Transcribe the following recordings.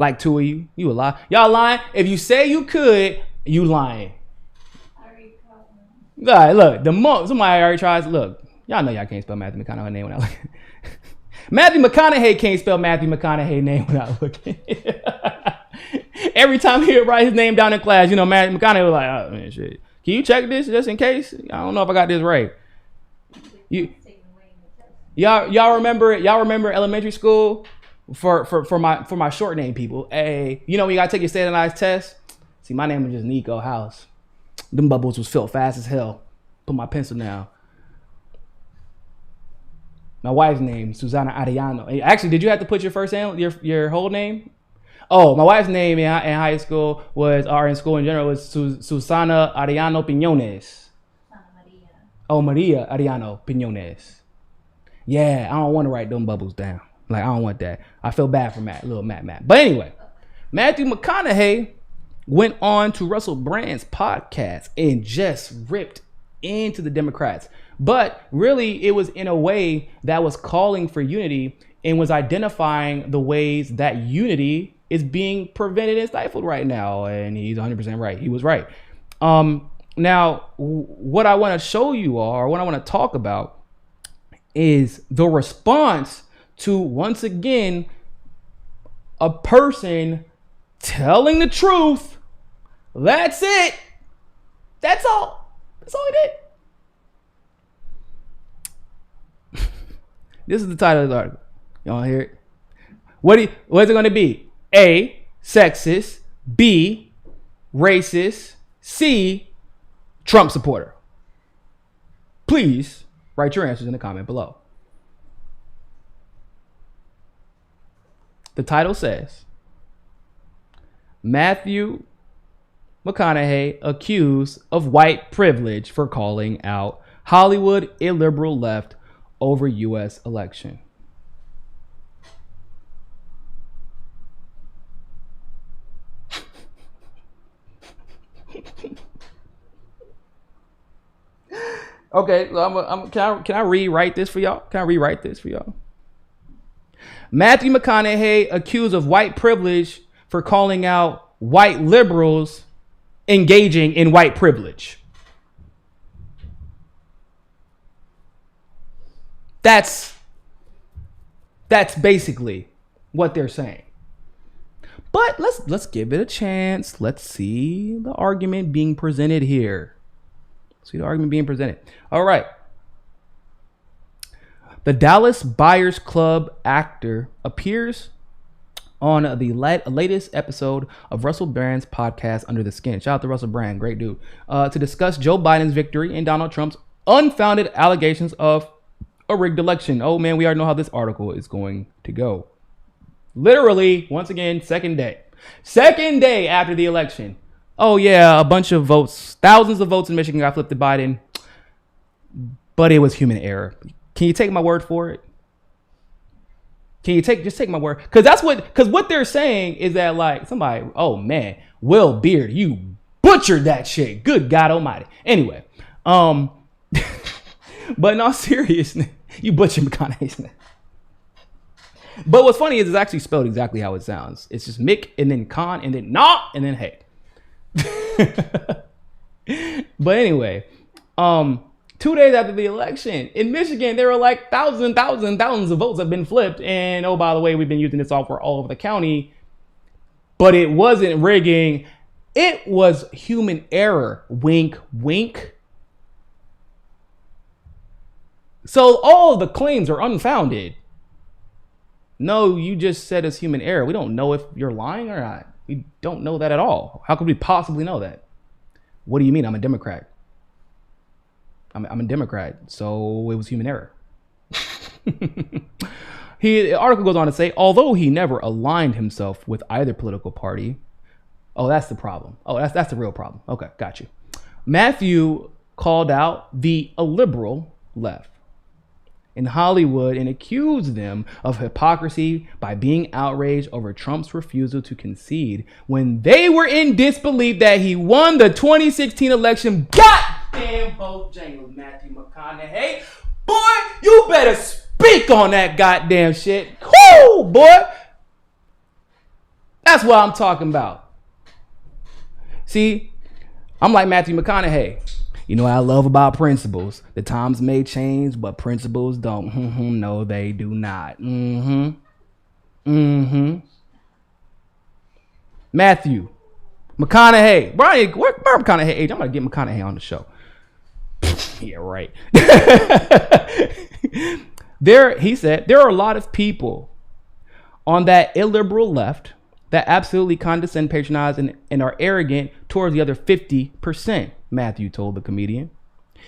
Like 2 of you. You a lie. Y'all lying. If you say you could, you lying. All right, look. Somebody already tries. Look, y'all know y'all can't spell Matthew McConaughey's name without looking. Matthew McConaughey can't spell Matthew McConaughey's name without looking. Every time he would write his name down in class, Matthew McConaughey was like, oh, man, shit. Can you check this just in case? I don't know if I got this right. Y'all remember elementary school for my short name people. Hey, when you gotta take your standardized test. See, my name was just Niko House. Them bubbles was filled fast as hell. Put my pencil down. My wife's name, Susana Ariano. Actually, did you have to put your first name, your whole name? Oh, my wife's name in high school or in school in general, was Susana Ariano Piñones. Oh, Maria Ariano Piñones. Yeah, I don't want to write them bubbles down. Like, I don't want that. I feel bad for little Matt. But anyway, Matthew McConaughey went on to Russell Brand's podcast and just ripped into the Democrats. But really, it was in a way that was calling for unity and was identifying the ways that unity is being prevented and stifled right now. And he's 100% right. He was right. Now, what I want to show you all, or what I want to talk about, is the response to, once again, a person telling the truth. That's it. That's all. That's all he did. This is the title of the article. Y'all hear it? What is it going to be? A, sexist. B, racist. C, Trump supporter. Please write your answers in the comment below. The title says, Matthew McConaughey accused of white privilege for calling out Hollywood illiberal left over U.S. election. Okay, can I rewrite this for y'all? Matthew McConaughey accused of white privilege for calling out white liberals engaging in white privilege. That's basically what they're saying. But let's give it a chance. Let's see the argument being presented here. All right. The Dallas Buyers Club actor appears on the latest episode of Russell Brand's podcast, Under the Skin. Shout out to Russell Brand, great dude. To discuss Joe Biden's victory and Donald Trump's unfounded allegations of a rigged election. Oh man, we already know how this article is going to go. Literally, once again, second day after the election. Oh yeah, a bunch of votes, thousands of votes in Michigan got flipped to Biden, but it was human error. Can you take my word for it? Just take my word? Because what they're saying is that, like, somebody, oh man, Will Beard, you butchered that shit. Good God Almighty. Anyway, but in all seriousness, you butchered McConaughey's name. But what's funny is it's actually spelled exactly how it sounds. It's just Mick and then Con and then Nah and then Hey. But anyway, 2 days after the election in Michigan, there were like thousands of votes have been flipped. And oh, by the way, we've been using this software all over the county, but it wasn't rigging. It was human error. Wink, wink. So all of the claims are unfounded. No, you just said it's human error. We don't know if you're lying or not. We don't know that at all. How could we possibly know that? What do you mean? I'm a Democrat. I'm a Democrat, so it was human error. The article goes on to say, although he never aligned himself with either political party. Oh, that's the problem. Oh, that's the real problem. Okay, got you. Matthew called out the illiberal left in Hollywood and accused them of hypocrisy by being outraged over Trump's refusal to concede when they were in disbelief that he won the 2016 election. Goddamn Bojangles, Matthew McConaughey. Boy, you better speak on that goddamn shit. Whoo, boy. That's what I'm talking about. See, I'm like Matthew McConaughey. You know what I love about principles? The times may change, but principles don't. No, they do not. Mathew McConaughey. Brian, where McConaughey age? I'm gonna get McConaughey on the show. Yeah, right. He said, there are a lot of people on that illiberal left that absolutely condescend, patronize, and are arrogant towards the other 50%, Mathew told the comedian.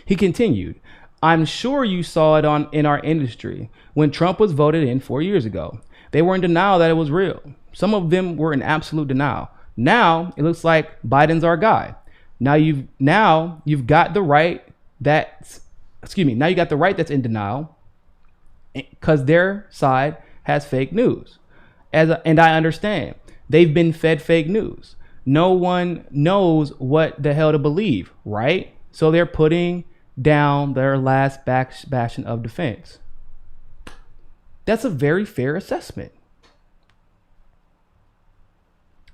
He continued, I'm sure you saw it in our industry when Trump was voted in 4 years ago. They were in denial that it was real. Some of them were in absolute denial. Now it looks like Biden's our guy. Now you've got the right that's in denial because their side has fake news. And I understand they've been fed fake news. No one knows what the hell to believe, right? So they're putting down their last bastion of defense. That's a very fair assessment.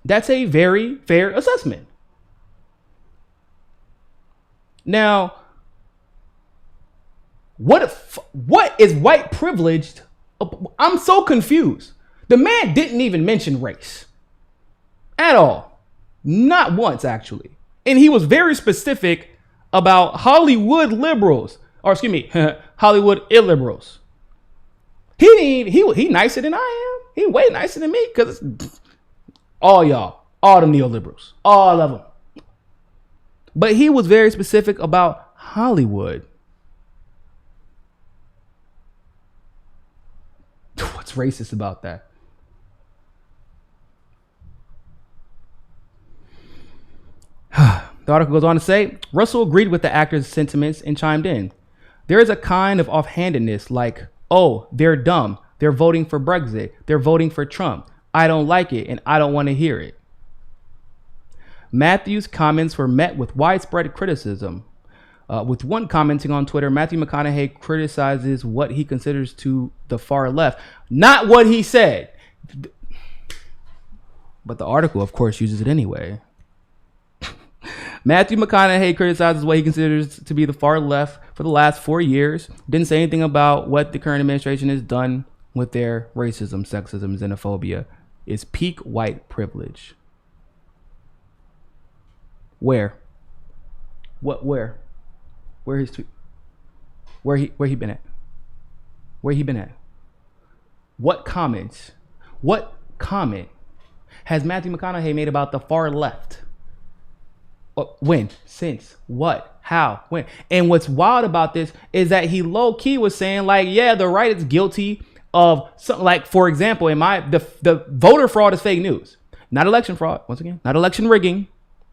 That's a very fair assessment. Now, what is white privileged? I'm so confused. The man didn't even mention race at all. Not once, actually. And he was very specific about Hollywood liberals, Hollywood illiberals. He nicer than I am. He way nicer than me because all them neoliberals, all of them. But he was very specific about Hollywood. What's racist about that? The article goes on to say, Russell agreed with the actor's sentiments and chimed in. There is a kind of offhandedness like, oh, they're dumb. They're voting for Brexit. They're voting for Trump. I don't like it and I don't want to hear it. Matthew's comments were met with widespread criticism. With one commenting on Twitter, Mathew McConaughey criticizes what he considers to the far left. Not what he said. But the article, of course, uses it anyway. Mathew McConaughey criticizes what he considers to be the far left for the last 4 years. Didn't say anything about what the current administration has done with their racism, sexism, xenophobia. It's peak white privilege. Where? What? Where? Where his tweet? Where he been at? Where he been at? What comments? What comment has Mathew McConaughey made about the far left? When? Since? What? How? When? And what's wild about this is that he low key was saying like, yeah, the right is guilty of something. Like, for example, the voter fraud is fake news, not election fraud. Once again, not election rigging.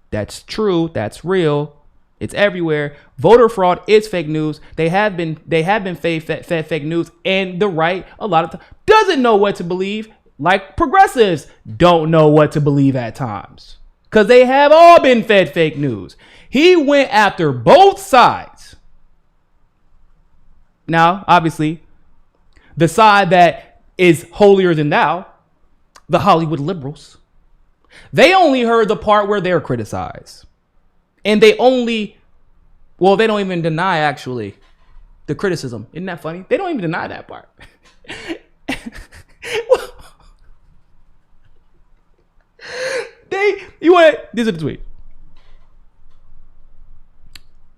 That's true. That's real. It's everywhere. Voter fraud is fake news. They have been fed fake news, and the right a lot of times doesn't know what to believe. Like progressives don't know what to believe at times because they have all been fed fake news. He went after both sides. Now, obviously, the side that is holier than thou, the Hollywood liberals, they only heard the part where they're criticized. And they don't even deny, actually, the criticism. Isn't that funny? They don't even deny that part. These are the tweets.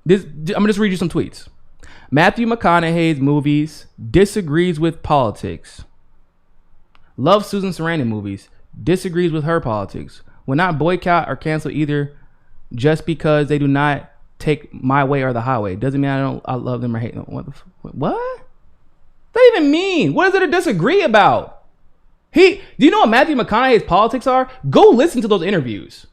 I'm going to just read you some tweets. Mathew McConaughey's movies disagrees with politics. Loves Susan Sarandon movies. Disagrees with her politics. Will not boycott or cancel either just because they do not take my way or the highway. Doesn't mean I love them or hate them. What? What does that even mean? What is it to disagree about? Do you know what Mathew McConaughey's politics are? Go listen to those interviews.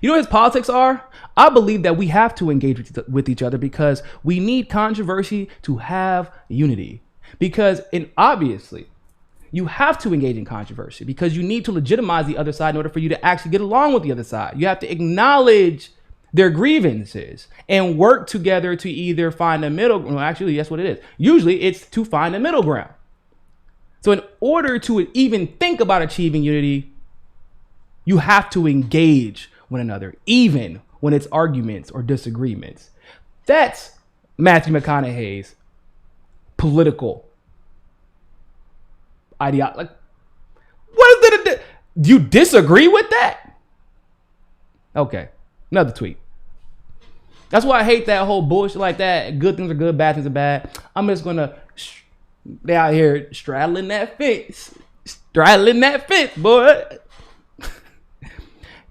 You know what his politics are? I believe that we have to engage with each other because we need controversy to have unity. Because obviously, you have to engage in controversy because you need to legitimize the other side in order for you to actually get along with the other side. You have to acknowledge their grievances and work together to either find a middle. Well, actually, that's what it is. Usually it's to find a middle ground. So in order to even think about achieving unity, You have to engage one another, even when it's arguments or disagreements. That's Matthew McConaughey's political ideology. Like, what is it? Do you disagree with that? Okay, another tweet. That's why I hate that whole bullshit like that. Good things are good, bad things are bad. I'm just gonna, they out here straddling that fence, boy.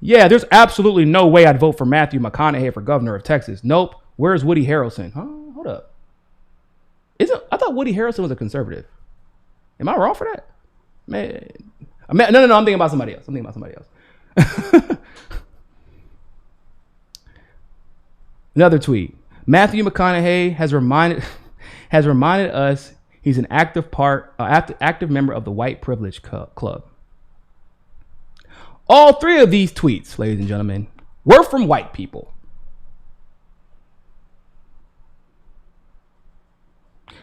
Yeah, there's absolutely no way I'd vote for Matthew McConaughey for governor of Texas. Nope. Where's Woody Harrelson? Huh? Hold up. I thought Woody Harrelson was a conservative. Am I wrong for that? Man. No. I'm thinking about somebody else. Another tweet. Matthew McConaughey has reminded us he's an active member of the white privilege club. All three of these tweets, ladies and gentlemen, were from white people.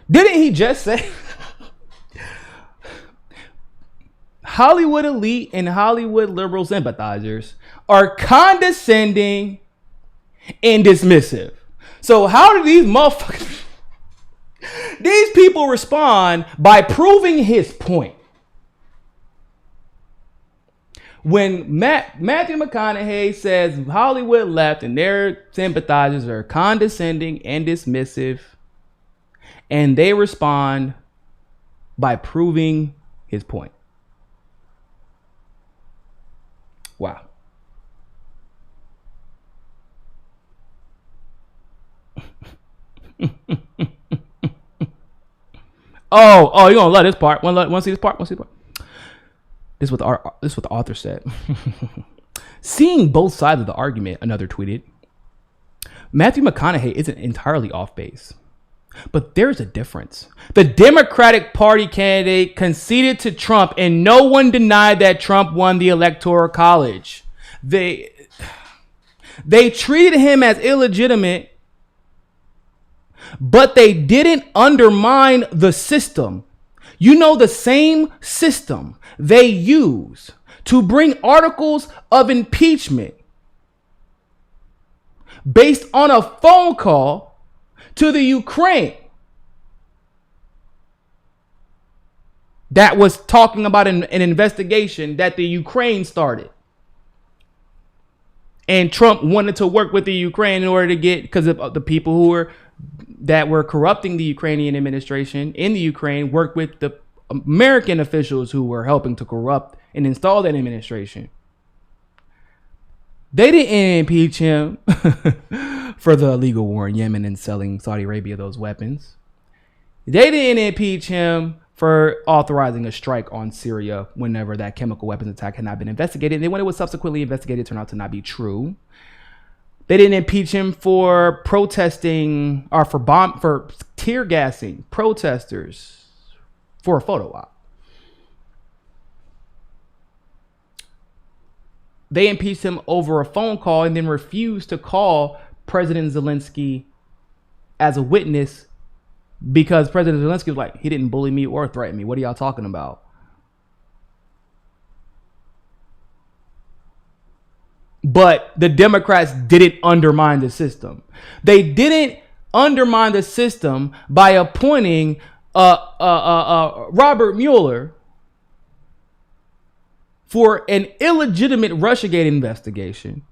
Didn't he just say Hollywood elite and Hollywood liberal sympathizers are condescending and dismissive? So how do these motherfuckers, these people respond by proving his point? When Matthew McConaughey says Hollywood left and their sympathizers are condescending and dismissive, and they respond by proving his point. Wow. Oh, you're gonna love this part. Want to see this part? This is what the author said. Seeing both sides of the argument, another tweeted, Matthew McConaughey isn't entirely off base, but there's a difference. The Democratic Party candidate conceded to Trump, and no one denied that Trump won the Electoral College. They treated him as illegitimate, but they didn't undermine the system. You know, the same system they use to bring articles of impeachment based on a phone call to the Ukraine that was talking about an investigation that the Ukraine started. And Trump wanted to work with the Ukraine in order to get, because of the people that were corrupting the Ukrainian administration in the Ukraine, worked with the American officials who were helping to corrupt and install that administration. They didn't impeach him for the illegal war in Yemen and selling Saudi Arabia those weapons. They didn't impeach him for authorizing a strike on Syria whenever that chemical weapons attack had not been investigated. And then when it was subsequently investigated, it turned out to not be true. They didn't impeach him for protesting or for tear gassing protesters for a photo op. They impeached him over a phone call and then refused to call President Zelensky as a witness because President Zelensky was like, he didn't bully me or threaten me. What are y'all talking about? But the Democrats didn't undermine the system. They didn't undermine the system by appointing Robert Mueller for an illegitimate Russiagate investigation,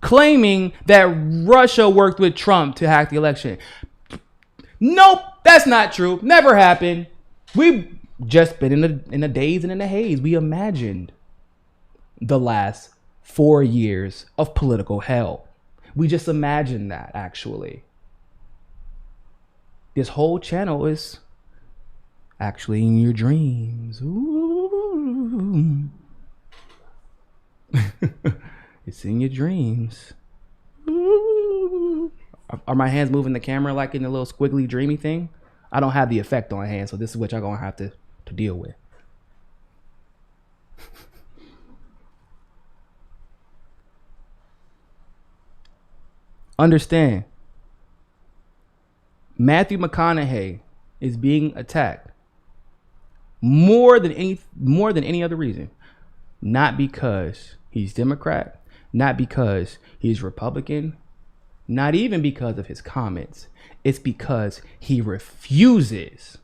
claiming that Russia worked with Trump to hack the election. Nope, that's not true. Never happened. We've just been in the days and in the haze. We imagined the last 4 years of political hell. We just imagined that, actually. This whole channel is actually in your dreams. Ooh. It's in your dreams. Ooh. Are my hands moving the camera like in a little squiggly dreamy thing? I don't have the effect on hands, so this is what y'all gonna have to deal with. Understand, Matthew McConaughey is being attacked more than any other reason Not because he's Democrat, not because he's Republican, not even because of his comments. It's because he refuses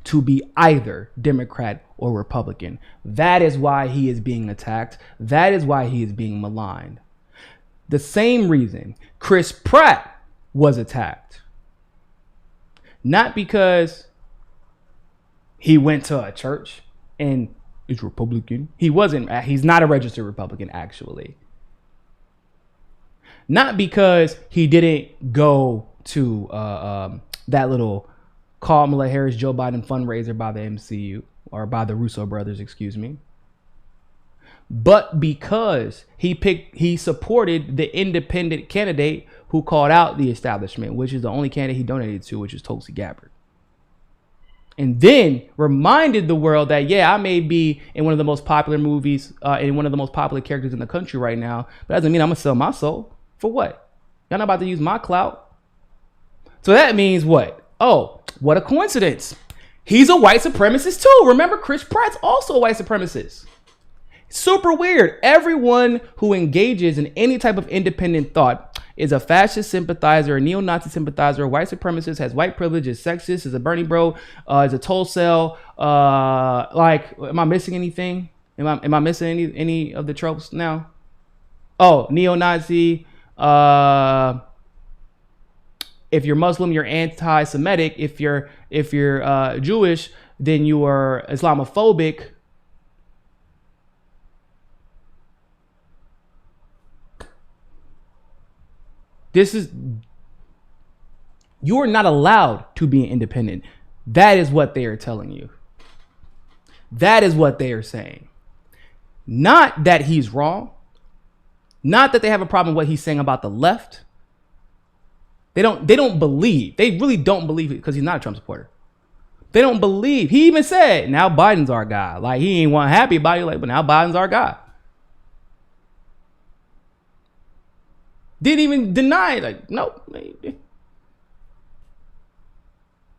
to be either Democrat or Republican. That is why he is being attacked. That is why he is being maligned. The same reason Chris Pratt was attacked. Not because he went to a church and is Republican. He's not a registered Republican, actually. Not because he didn't go to that little Kamala Harris, Joe Biden fundraiser by the MCU, or by the Russo brothers, excuse me. But because he supported the independent candidate who called out the establishment, which is the only candidate he donated to, which is Tulsi Gabbard. And then reminded the world that, yeah, I may be in one of the most popular movies, in one of the most popular characters in the country right now, but that doesn't mean I'm going to sell my soul. For what? Y'all not about to use my clout. So that means what? Oh, what a coincidence. He's a white supremacist too. Remember, Chris Pratt's also a white supremacist. Super weird. Everyone who engages in any type of independent thought is a fascist sympathizer, a neo-Nazi sympathizer, a white supremacist, has white privilege, is sexist, is a Bernie bro, is a toll cell. Am I missing anything? Am I missing any of the tropes now? Oh, neo-Nazi. If you're Muslim, you're anti-Semitic. If you're Jewish, then you are Islamophobic. You are not allowed to be independent. That is what they are telling you. That is what they are saying. Not that he's wrong. Not that they have a problem with what he's saying about the left. They don't believe. They really don't believe it because he's not a Trump supporter. They don't believe. He even said, now Biden's our guy. Like, he ain't happy about it, like, but now Biden's our guy. Didn't even deny it. Like, nope.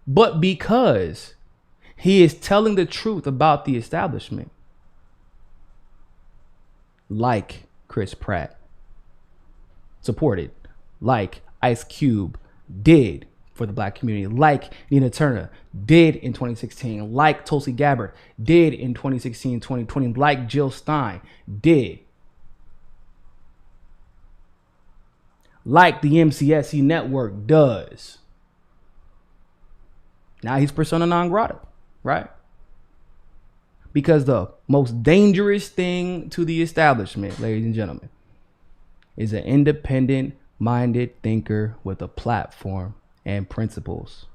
But because he is telling the truth about the establishment, like Chris Pratt supported, like Ice Cube did for the black community, like Nina Turner did in 2016, like Tulsi Gabbard did in 2016, 2020, like Jill Stein did, like the MCSC network does. Now he's persona non grata, right? Because the most dangerous thing to the establishment, ladies and gentlemen, is an independent-minded thinker with a platform and principles.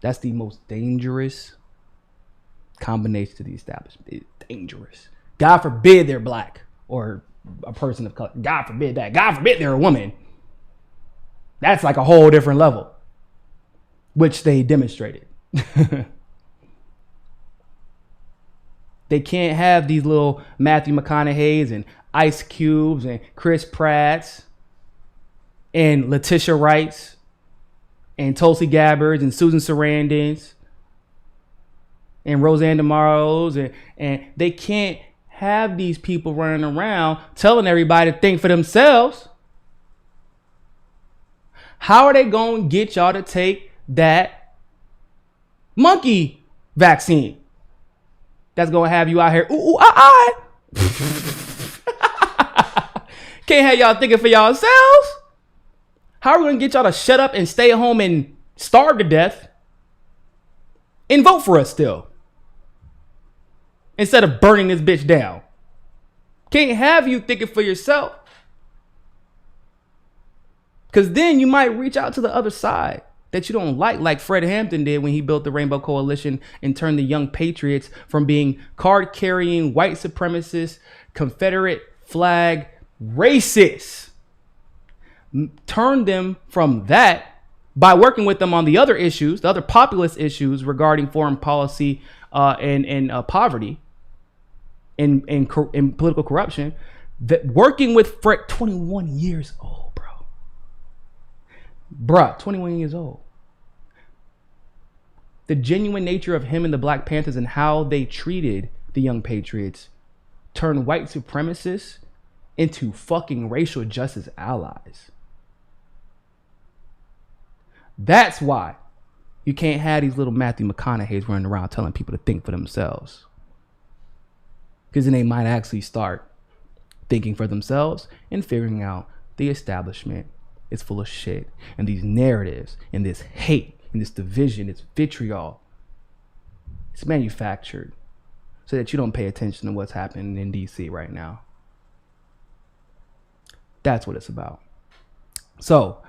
That's the most dangerous combination to the establishment. It's dangerous. God forbid they're black or a person of color. God forbid that. God forbid they're a woman. That's like a whole different level, which they demonstrated. They can't have these little Mathew McConaughey's and Ice Cubes and Chris Pratt's and Letitia Wright's and Tulsi Gabbard's and Susan Sarandon's and Roseanne DeMaro's and they can't have these people running around telling everybody to think for themselves. How are they going to get y'all to take that monkey vaccine that's going to have you out here Can't have y'all thinking for yourselves. How are we going to get y'all to shut up and stay at home and starve to death and vote for us still instead of burning this bitch down? Can't have you thinking for yourself, because then you might reach out to the other side that you don't like Fred Hampton did when he built the Rainbow Coalition and turned the Young Patriots from being card-carrying, white supremacist, Confederate flag racists. Turned them from that by working with them on the other issues, the other populist issues regarding foreign policy and poverty and political corruption. That working with Fred, 21 years old. Bruh, 21 years old. The genuine nature of him and the Black Panthers and how they treated the Young Patriots turn white supremacists into fucking racial justice allies. That's why you can't have these little Mathew McConaughey's running around telling people to think for themselves. Because then they might actually start thinking for themselves and figuring out the establishment is full of shit. And these narratives and this hate and this division, this vitriol, it's manufactured so that you don't pay attention to what's happening in DC right now. That's what it's about. So